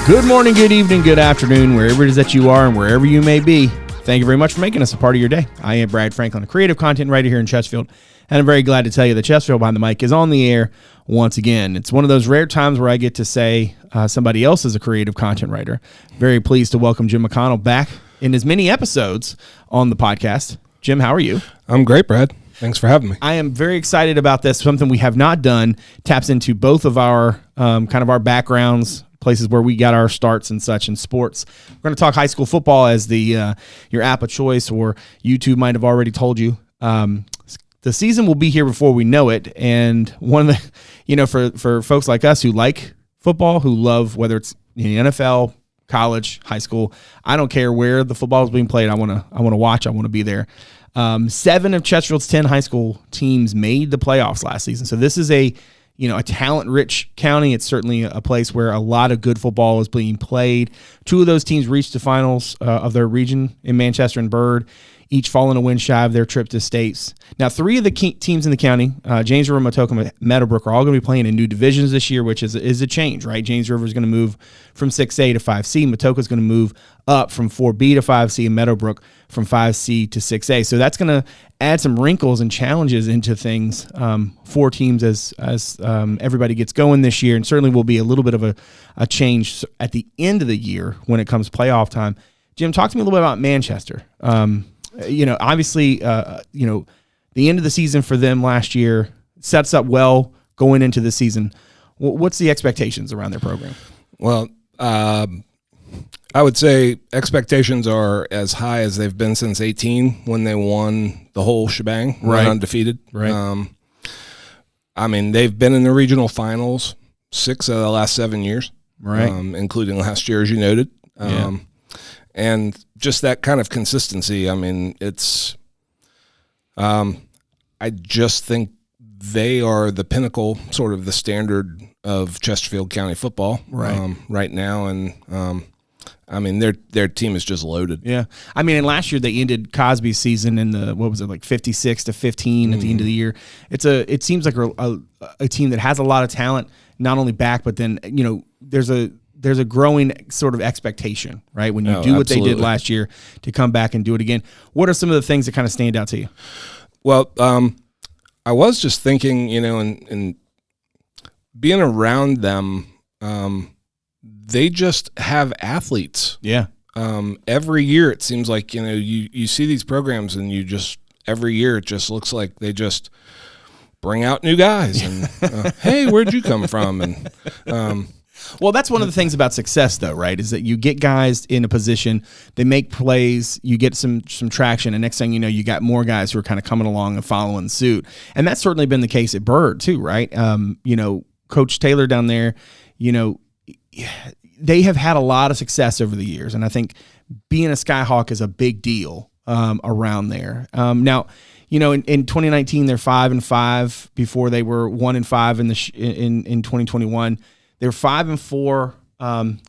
Good morning, good evening, good afternoon, wherever it is that you are and wherever you may be. Thank you very much for making us a part of your day. I am Brad Franklin, a creative content writer here in Chesterfield, and I'm very glad to tell you that Chesterfield Behind the Mic is on the air once again. It's one of those rare times where I get to say somebody else is a creative content writer. Very pleased to welcome Jim McConnell back in as many episodes on the podcast. Jim, how are you? I'm great, Brad. Thanks for having me. I am very excited about this. Something we have not done, taps into both of our kind of our backgrounds, places where we got our starts and such in sports. We're going to talk high school football as the your app of choice, or YouTube might have already told you. The season will be here before we know it, and one of the, for folks like us who like football, who love whether it's in the NFL, college, high school, I don't care where the football is being played. I want to watch. I want to be there. 7 of Chesterfield's 10 high school teams made the playoffs last season, so this is a talent-rich county. It's certainly a place where a lot of good football is being played. 2 of those teams reached the finals of their region in Manchester and Byrd, each falling a win shy of their trip to states. Now, 3 of the teams in the county, James River, MATOACA, MEADOWBROOK, are all going to be playing in new divisions this year, which is a change, right? James River is going to move from 6A to 5C. MATOACA is going to move up from 4B to 5C, and MEADOWBROOK from 5C to 6A. So that's going to add some wrinkles and challenges into things for teams as everybody gets going this year, and certainly will be a little bit of a change at the end of the year when it comes playoff time. Jim, talk to me a little bit about Manchester. Obviously, the end of the season for them last year sets up well going into the season. What's the expectations around their program? Well, I would say expectations are as high as they've been since 18 when they won the whole shebang, right, undefeated. Right. I mean, they've been in the regional finals 6 of the last 7 years, right, including last year, as you noted. Yeah. And just that kind of consistency. I mean, it's I just think they are the pinnacle, sort of the standard of Chesterfield County football right now. And I mean, their team is just loaded. Yeah. I mean, and last year they ended COSBY's season in the, 56-15 at the end of the year. It seems like a team that has a lot of talent, not only back, but then, there's a growing sort of expectation, right? When you do what they did last year, to come back and do it again. What are some of the things that kind of stand out to you? Well, I was just thinking, and being around them, they just have athletes. Yeah. Every year it seems like, you see these programs and every year it just looks like they just bring out new guys and, hey, where'd you come from? And, well, that's one of the things about success, though, right, is that you get guys in a position, they make plays, you get some traction, and next thing you know, you got more guys who are kind of coming along and following suit. And that's certainly been the case at Byrd, too, right? Coach Taylor down there, they have had a lot of success over the years, and I think being a Skyhawk is a big deal around there. Now, in 2019, they're 5-5 before they were 1-5 in 2021. They're 5-4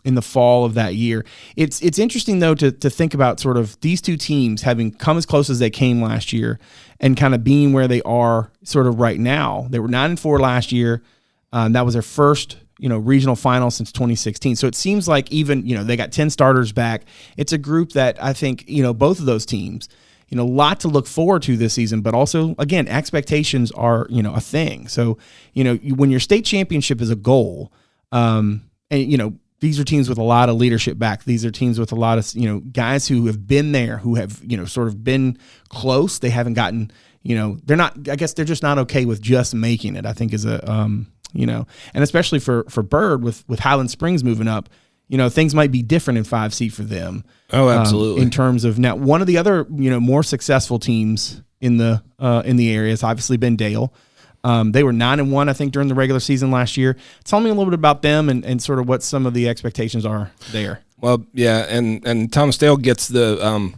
in the fall of that year. It's interesting, though, to think about sort of these two teams having come as close as they came last year and kind of being where they are sort of right now. They were 9-4 last year. That was their first regional final since 2016. So it seems like even they got 10 starters back. It's a group that I think both of those teams, a lot to look forward to this season, but also, again, expectations are a thing. So when your state championship is a goal. And these are teams with a lot of leadership back. These are teams with a lot of guys who have been there, who have sort of been close. They haven't gotten they're not. I guess they're just not okay with just making it. I think is a and especially for Byrd with Highland Springs moving up, things might be different in 5C for them. Oh, absolutely. In terms of now, one of the other more successful teams in the area has obviously been Dale. They were 9-1, I think, during the regular season last year. Tell me a little bit about them and sort of what some of the expectations are there. Well, yeah, and Thomas Dale gets the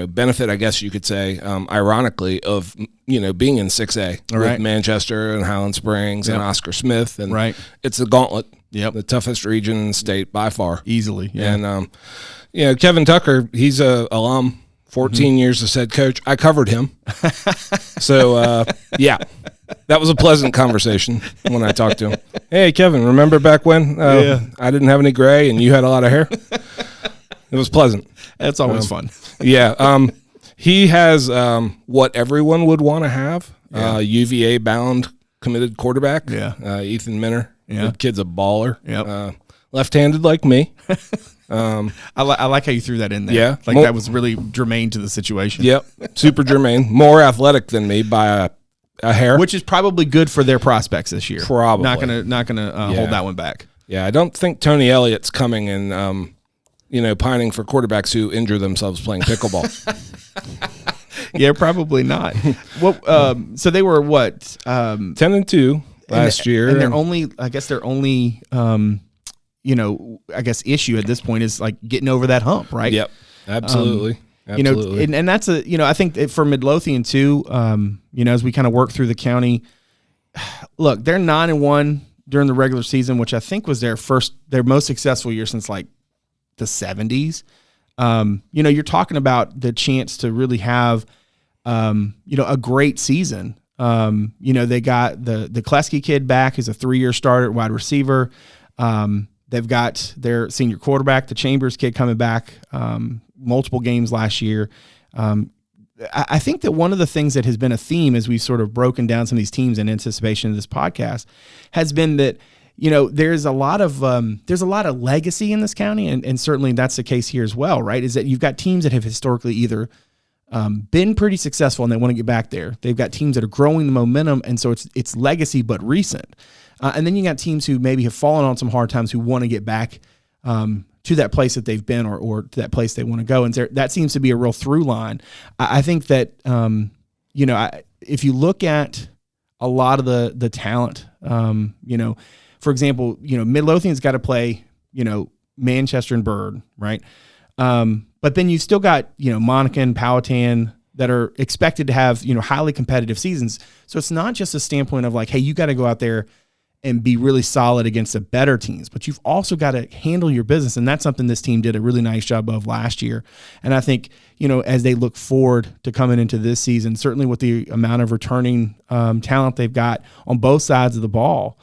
benefit, I guess you could say, ironically, of being in 6A with Manchester and Highland Springs and Oscar Smith, and it's a gauntlet. Yep, the toughest region in the state by far, easily. Yeah. And Kevin Tucker, he's a alum. 14 years as head coach. I covered him. So, yeah. That was a pleasant conversation when I talked to him. Hey, Kevin, remember back when I didn't have any gray and you had a lot of hair? It was pleasant. That's always fun. Yeah. He has what everyone would want to have. UVA bound committed quarterback. Yeah. Ethan Minner. Yeah. The kid's a baller. Yep. Left-handed like me. I like how you threw that in there. Yeah. Like that was really germane to the situation. Yep. Super germane. More athletic than me by a hair. Which is probably good for their prospects this year. Probably. Not gonna hold that one back. Yeah. I don't think Tony Elliott's coming and pining for quarterbacks who injure themselves playing pickleball. Yeah, probably not. Well, so they were what? 10-2 last year. And their only issue at this point is like getting over that hump, right? Yep. Absolutely. Absolutely. And that's I think for Midlothian too, as we kind of work through the county, look, they're 9-1 during the regular season, which I think was their most successful year since like the 70s. You're talking about the chance to really have, a great season. They got the Kleske kid back, who's a 3-year starter at wide receiver. They've got their senior quarterback, the Chambers kid, coming back multiple games last year. I think that one of the things that has been a theme as we've sort of broken down some of these teams in anticipation of this podcast has been that, there's a lot of legacy in this county, and certainly that's the case here as well, right? Is that you've got teams that have historically either been pretty successful and they want to get back there. They've got teams that are growing the momentum, and so it's legacy but recent. And then you got teams who maybe have fallen on some hard times who want to get back to that place that they've been or to that place they want to go. And that seems to be a real through line. I think that, if you look at a lot of the talent, for example, Midlothian's got to play, Manchester and Byrd, right? But then you've still got, MONACAN, Powhatan that are expected to have, highly competitive seasons. So it's not just a standpoint of like, hey, you got to go out there and be really solid against the better teams, but you've also got to handle your business. And that's something this team did a really nice job of last year. And I think, as they look forward to coming into this season, certainly with the amount of returning talent they've got on both sides of the ball,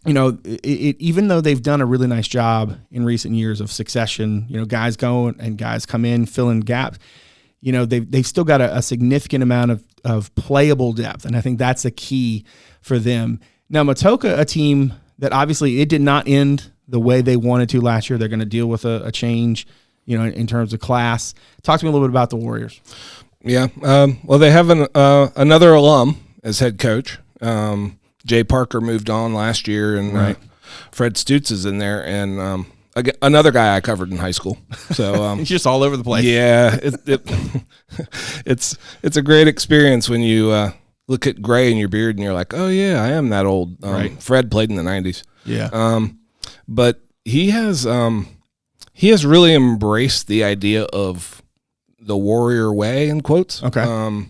even though they've done a really nice job in recent years of succession, guys go and guys come in, fill in gaps, they've still got a significant amount of playable depth. And I think that's a key for them. Now, MATOACA, a team that obviously it did not end the way they wanted to last year. They're going to deal with a change, in terms of class. Talk to me a little bit about the Warriors. Yeah. Well, they have another alum as head coach. Jay Parker moved on last year, and Fred Stutz is in there, and another guy I covered in high school. So he's just all over the place. Yeah, it's a great experience when you look at gray in your beard and you're like, oh yeah, I am that old. Fred played in the 90s. Yeah. But he has really embraced the idea of the Warrior way, in quotes. Okay.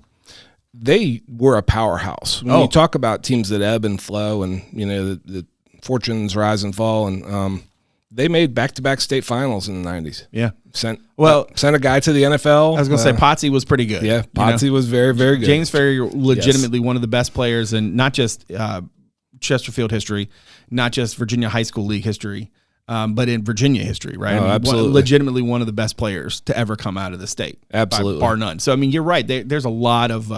They were a powerhouse. When you talk about teams that ebb and flow, and the fortunes rise and fall, and they made back-to-back state finals in the 90s. Yeah. Sent a guy to the NFL. I was going to say Potsy was pretty good. Yeah, Potsy was very, very good. James Ferrier, legitimately one of the best players in not just Chesterfield history, not just Virginia High School League history, but in Virginia history, right? Absolutely. Legitimately one of the best players to ever come out of the state. Absolutely. Bar none. So, I mean, you're right. There's a lot of,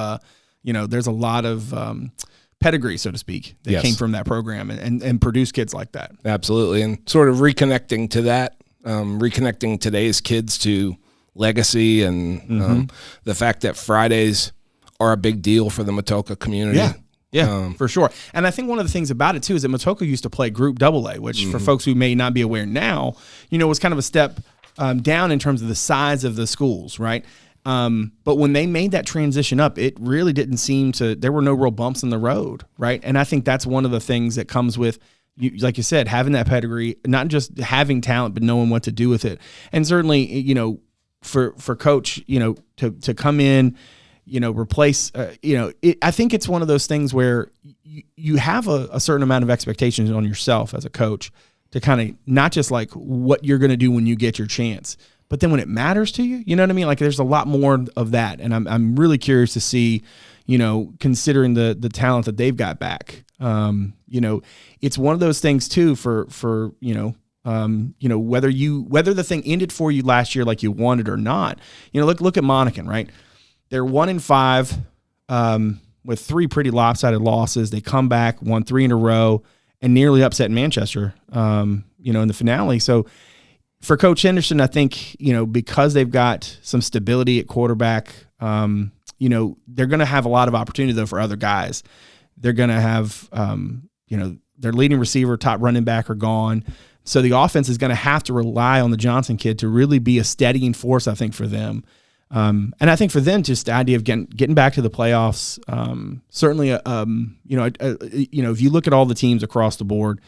pedigree, so to speak, that came from that program and produced kids like that. Absolutely. And sort of reconnecting to that, reconnecting today's kids to legacy and the fact that Fridays are a big deal for the MATOACA community. Yeah, for sure. And I think one of the things about it, too, is that MATOACA used to play Group AA, which for folks who may not be aware now, was kind of a step down in terms of the size of the schools, right? But when they made that transition up, it really didn't seem there were no real bumps in the road, right? And I think that's one of the things that comes with, like you said, having that pedigree, not just having talent, but knowing what to do with it. And certainly, for Coach, to come in, replace, I think it's one of those things where you have a certain amount of expectations on yourself as a coach to kind of not just like what you're going to do when you get your chance, but then when it matters to you, you know what I mean? Like there's a lot more of that. And I'm really curious to see, considering the talent that they've got back. It's one of those things too for whether the thing ended for you last year like you wanted or not. Look at MONACAN, right? They're 1-5 with 3 pretty lopsided losses. They come back, won 3 in a row, and nearly upset Manchester, in the finale. So for Coach Henderson, I think, because they've got some stability at quarterback, they're going to have a lot of opportunity though for other guys. They're going to have, their leading receiver, top running back are gone. So the offense is going to have to rely on the Johnson kid to really be a steadying force, I think, for them. And I think for them, just the idea of getting back to the playoffs, certainly, if you look at all the teams across the board,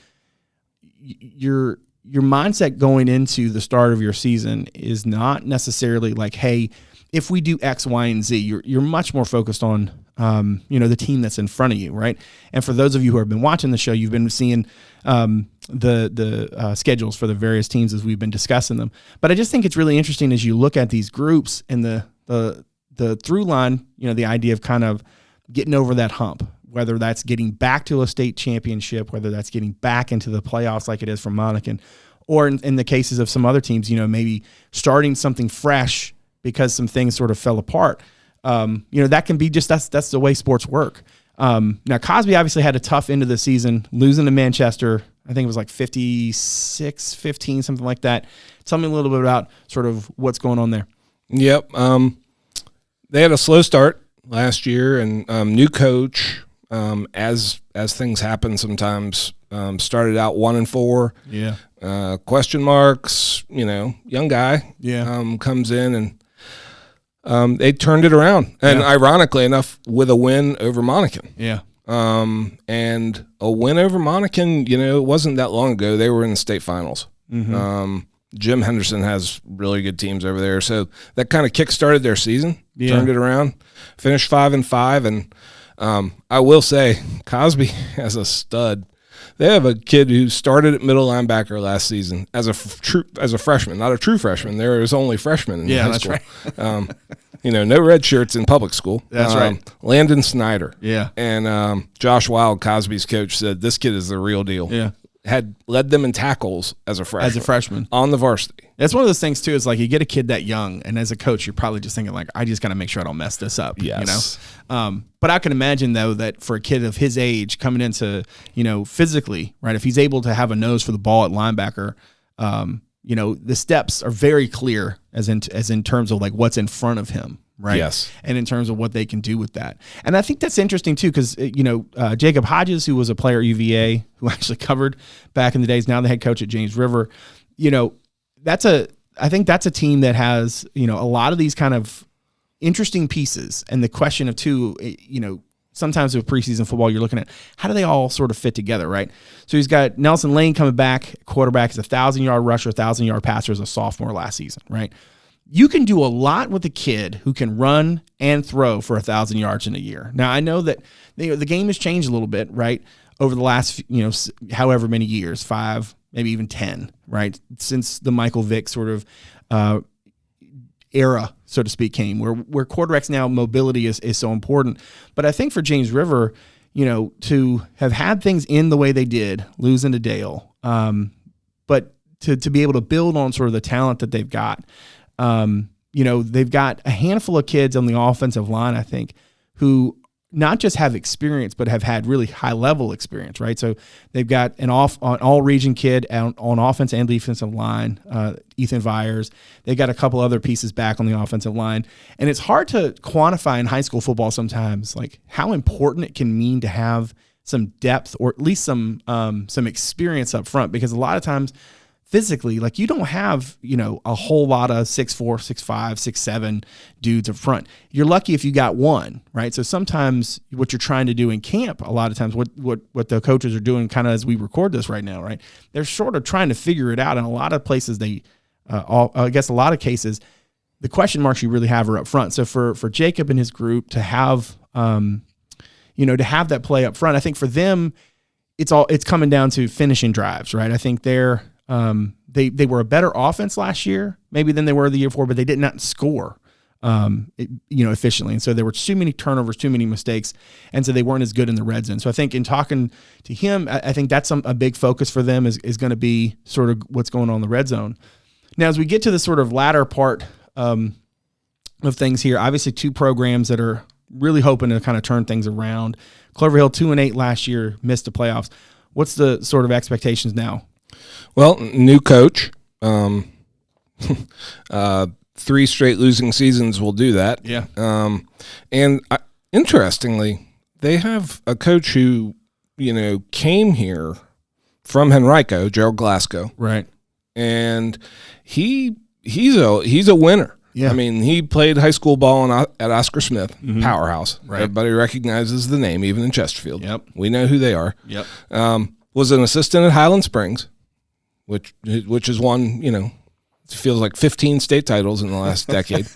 your mindset going into the start of your season is not necessarily like, hey, if we do X, Y, and Z, you're much more focused on, the team that's in front of you, right? And for those of you who have been watching the show, you've been seeing the schedules for the various teams as we've been discussing them. But I just think it's really interesting as you look at these groups and the through line, the idea of kind of getting over that hump, whether that's getting back to a state championship, whether that's getting back into the playoffs like it is for MONACAN, or in the cases of some other teams, maybe starting something fresh because some things sort of fell apart. That can be just that's the way sports work. Now, COSBY obviously had a tough end of the season, losing to Manchester. I think it was like 56-15, something like that. Tell me a little bit about sort of what's going on there. Yep. They had a slow start last year, and new coach, as things happen sometimes, started out 1-4. Yeah. Question marks, young guy. Yeah. Comes in and they turned it around. And ironically enough, with a win over MONACAN. Yeah. And a win over MONACAN, it wasn't that long ago. They were in the state finals. Mm-hmm. Jim Henderson has really good teams over there. So that kind of kick-started their season, turned it around, finished 5-5. And I will say, COSBY has a stud. They have a kid who started at middle linebacker last season as a freshman, not a true freshman. There was only freshmen in high school. Right. No red shirts in public school. That's right. Landon Snyder. Yeah. And Josh Wild, COSBY's coach, said this kid is the real deal. Yeah. Had led them in tackles as a freshman. On the varsity. That's one of those things, too, is like you get a kid that young, and as a coach, you're probably just thinking, like, I just got to make sure I don't mess this up. Yes. But I can imagine, though, that for a kid of his age coming into, physically, right, if he's able to have a nose for the ball at linebacker, the steps are very clear as in terms of, like, what's in front of him. Right. Yes. And in terms of what they can do with that. And I think that's interesting, too, because, Jacob Hodges, who was a player at UVA, who actually covered back in the days, now the head coach at James River, I think that's a team that has, a lot of these kind of interesting pieces. And the question of, too, sometimes with preseason football, you're looking at how do they all sort of fit together, right? So he's got Nelson Lane coming back, quarterback, is a 1,000-yard rusher, 1,000-yard passer as a sophomore last season, right? You can do a lot with a kid who can run and throw for 1,000 yards in a year. Now, I know that the game has changed a little bit, right, over the last, however many years, 5, maybe even 10, right, since the Michael Vick sort of era, so to speak, came, where quarterbacks now, mobility is so important. But I think for James River, to have had things in the way they did, losing to Dale, but to be able to build on sort of the talent that they've got, they've got a handful of kids on the offensive line, I think, who not just have experience, but have had really high level experience, right? So they've got an all region kid on offense and defensive line, Ethan Vyers. They got a couple other pieces back on the offensive line. And it's hard to quantify in high school football sometimes, like how important it can mean to have some depth or at least some experience up front, because a lot of times physically, like you don't have, a whole lot of 6'4", 6'5", 6'7" dudes up front. You're lucky if you got one, right? So sometimes what you're trying to do in camp, a lot of times what the coaches are doing kind of as we record this right now, right? They're sort of trying to figure it out. In a lot of places, I guess a lot of cases, the question marks you really have are up front. So for Jacob and his group to have, to have that play up front, I think for them, it's coming down to finishing drives, right? I think they were a better offense last year, maybe than they were the year before, but they did not score efficiently. And so there were too many turnovers, too many mistakes. And so they weren't as good in the red zone. So I think in talking to him, I think that's a big focus for them is going to be sort of what's going on in the red zone. Now, as we get to the sort of latter part of things here, obviously 2 programs that are really hoping to kind of turn things around. Clover Hill 2-8 last year, missed the playoffs. What's the sort of expectations now? Well, new coach. 3 straight losing seasons will do that. Yeah. Interestingly, they have a coach who, came here from Henrico, Gerald Glasgow. Right. And he's a winner. Yeah. I mean, he played high school ball at Oscar Smith, powerhouse. Right. Everybody recognizes the name, even in Chesterfield. Yep. We know who they are. Yep. Was an assistant at Highland Springs, which has won, it feels like 15 state titles in the last decade.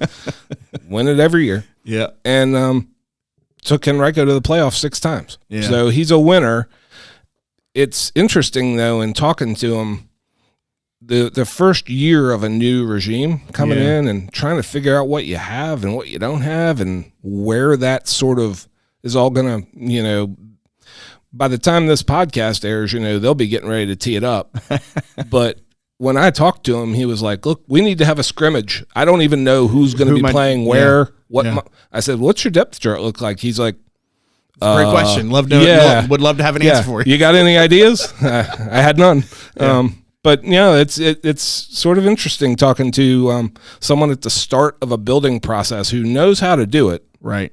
Win it every year. Yeah. And took Henrico to the playoffs 6 times. Yeah. So he's a winner. It's interesting, though, in talking to him, the first year of a new regime coming in and trying to figure out what you have and what you don't have and where that sort of is all going to, by the time this podcast airs, they'll be getting ready to tee it up. But when I talked to him, he was like, look, we need to have a scrimmage. I don't even know who's going to be playing where. I said, what's your depth chart look like? He's like, great question. Would love to have an answer for you. You got any ideas? I had none. Yeah. But it's sort of interesting talking to someone at the start of a building process who knows how to do it. Right.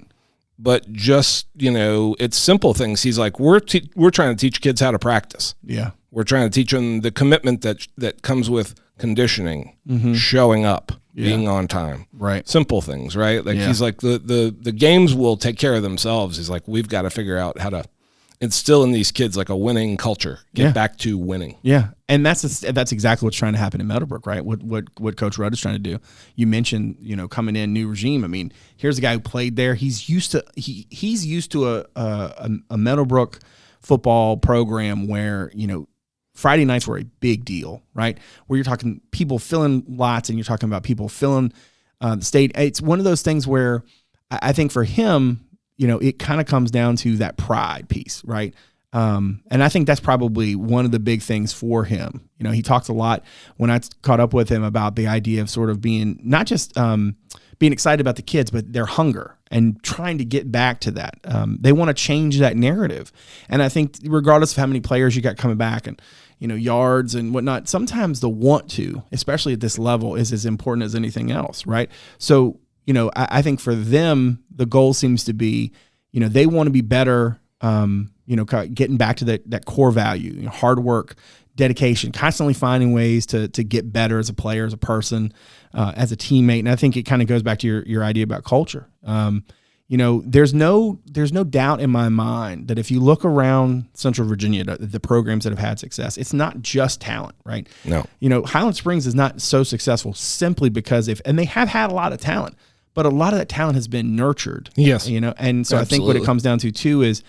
But just, it's simple things. He's like, we're trying to teach kids how to practice. Yeah. We're trying to teach them the commitment that comes with conditioning, showing up, being on time. Right. Simple things, right? Like he's like, the games will take care of themselves. He's like, we've got to figure out how to instill in these kids like a winning culture, get back to winning. Yeah. And that's exactly what's trying to happen in Meadowbrook, right? What Coach Rudd is trying to do. You mentioned, coming in, new regime. I mean, here's a guy who played there. He's used to a Meadowbrook football program where, Friday nights were a big deal, right? Where you're talking people filling lots and you're talking about people filling the state. It's one of those things where I think for him, it kind of comes down to that pride piece, right? And I think that's probably one of the big things for him. He talks a lot when I caught up with him about the idea of sort of being not just being excited about the kids, but their hunger and trying to get back to that. They want to change that narrative. And I think regardless of how many players you got coming back and, yards and whatnot, sometimes the want to, especially at this level, is as important as anything else, right? So, I think for them, the goal seems to be, they want to be better, getting back to that core value, hard work, dedication, constantly finding ways to get better as a player, as a person, as a teammate. And I think it kind of goes back to your idea about culture. There's no doubt in my mind that if you look around Central Virginia, the programs that have had success, it's not just talent, right? No. Highland Springs is not so successful simply because and they have had a lot of talent, but a lot of that talent has been nurtured. Yes. And so Absolutely. I think what it comes down to too is,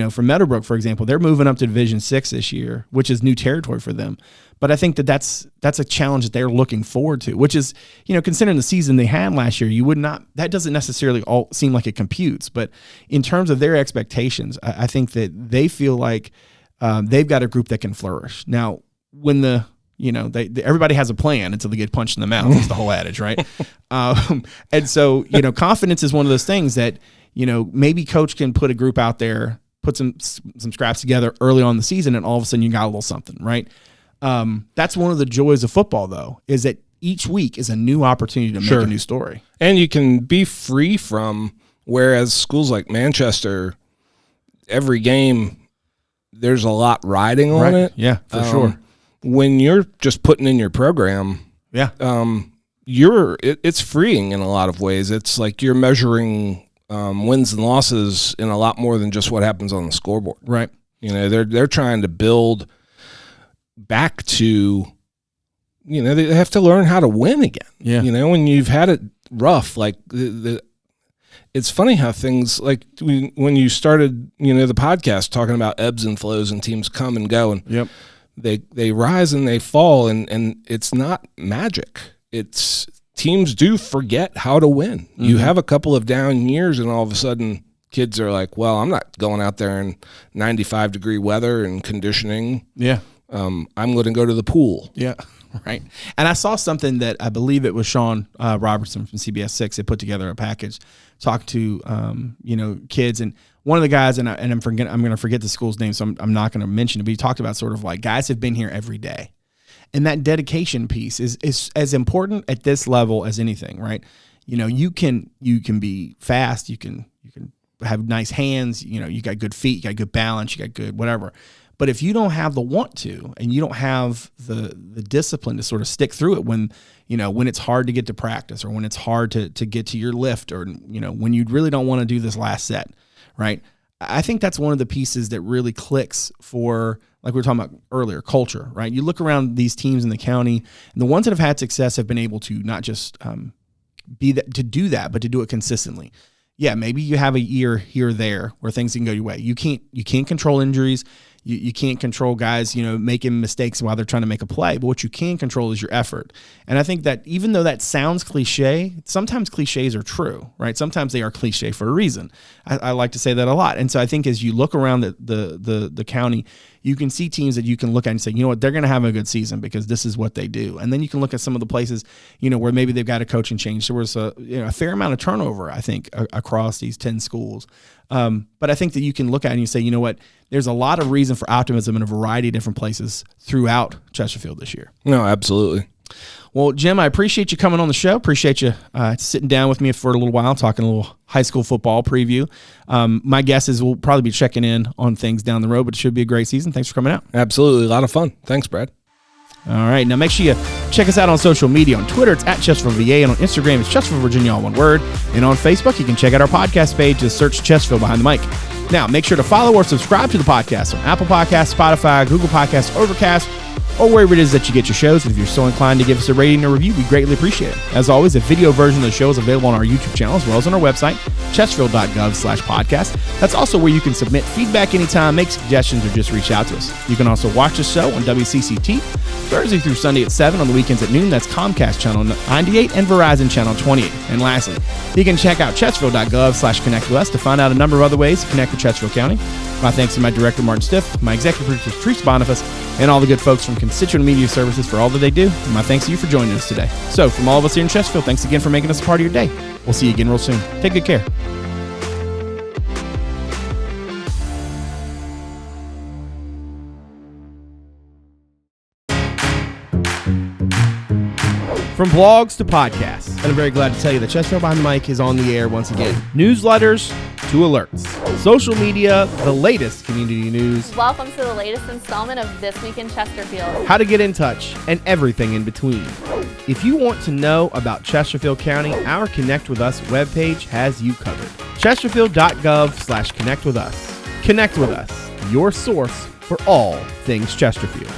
for Meadowbrook, for example, they're moving up to Division 6 this year, which is new territory for them. But I think that's a challenge that they're looking forward to, which is, considering the season they had last year, that doesn't necessarily all seem like it computes. But in terms of their expectations, I think that they feel like they've got a group that can flourish. Now, when everybody has a plan until they get punched in the mouth. That's the whole adage, right? And so, confidence is one of those things that, maybe coach can put a group out there, put some scraps together early on in the season, and all of a sudden you got a little something, right? That's one of the joys of football, though, is that each week is a new opportunity to make a new story. And you can be free from, whereas schools like Manchester, every game, there's a lot riding on it. Yeah, for sure. When you're just putting in your program, it's freeing in a lot of ways. It's like you're measuring wins and losses in a lot more than just what happens on the scoreboard. Right. They're trying to build back to, they have to learn how to win again. Yeah. When you've had it rough, like it's funny how things, like when you started, the podcast talking about ebbs and flows and teams come and go, and they rise and they fall, and it's not magic. It's teams do forget how to win. Mm-hmm. You have a couple of down years, and all of a sudden kids are like, well, I'm not going out there in 95-degree weather and conditioning. Yeah. I'm going to go to the pool. Yeah. Right. And I saw something that I believe it was Sean Robertson from CBS 6 that put together a package, talked to, kids. And one of the guys, and I'm going to forget the school's name, so I'm not going to mention it, but he talked about sort of like guys have been here every day. And that dedication piece is as important at this level as anything, right? You can be fast, you can have nice hands, you got good feet, you got good balance, you got good whatever. But if you don't have the want to, and you don't have the discipline to sort of stick through it when it's hard to get to practice, or when it's hard to get to your lift, or when you really don't want to do this last set, right? I think that's one of the pieces that really clicks for, like we were talking about earlier, culture, right? You look around these teams in the county, and the ones that have had success have been able to not just to do that, but to do it consistently. Yeah, maybe you have a year here or there where things can go your way. You can't control injuries. You can't control guys, making mistakes while they're trying to make a play. But what you can control is your effort. And I think that even though that sounds cliche, sometimes cliches are true, right? Sometimes they are cliche for a reason. I like to say that a lot. And so I think as you look around the county, you can see teams that you can look at and say, you know what, they're going to have a good season because this is what they do. And then you can look at some of the places, where maybe they've got a coaching change. There was a fair amount of turnover, I think, across these 10 schools. But I think that you can look at it and you say, you know what, there's a lot of reason for optimism in a variety of different places throughout Chesterfield this year. No, absolutely. Well, Jim, I appreciate you coming on the show. Appreciate you sitting down with me for a little while, talking a little high school football preview. My guess is we'll probably be checking in on things down the road, but it should be a great season. Thanks for coming out. Absolutely. A lot of fun. Thanks, Brad. All right. Now, make sure you check us out on social media. On Twitter, it's at Chesterfield VA, and on Instagram, it's Chesterfield Virginia, all one word. And on Facebook, you can check out our podcast page. Just search Chesterfield Behind the Mic. Now, make sure to follow or subscribe to the podcast on Apple Podcasts, Spotify, Google Podcasts, Overcast, or wherever it is that you get your shows. And if you're so inclined to give us a rating or review, we greatly appreciate it. As always, a video version of the show is available on our YouTube channel as well as on our website, Chesterfield.gov/podcast. That's also where you can submit feedback anytime, make suggestions, or just reach out to us. You can also watch the show on WCCT Thursday through Sunday at 7, on the weekends at noon. That's Comcast Channel 98 and Verizon Channel 28. And lastly, you can check out Chesterfield.gov/connect with us to find out a number of other ways to connect with Chesterfield County. My thanks to my director, Martin Stith, my executive producer, Teresa, Bonifas, and all the good folks from Constituent Media Services for all that they do. And my thanks to you for joining us today. So from all of us here in Chesterfield, thanks again for making us a part of your day. We'll see you again real soon. Take good care. From blogs to podcasts, and I'm very glad to tell you that Chesterfield Behind the Mic is on the air once again. Newsletters to alerts, social media, the latest community news. Welcome to the latest installment of This Week in Chesterfield. How to get in touch, and everything in between. If you want to know about Chesterfield County, our Connect With Us webpage has you covered. Chesterfield.gov/connect with us. Connect with us, your source for all things Chesterfield.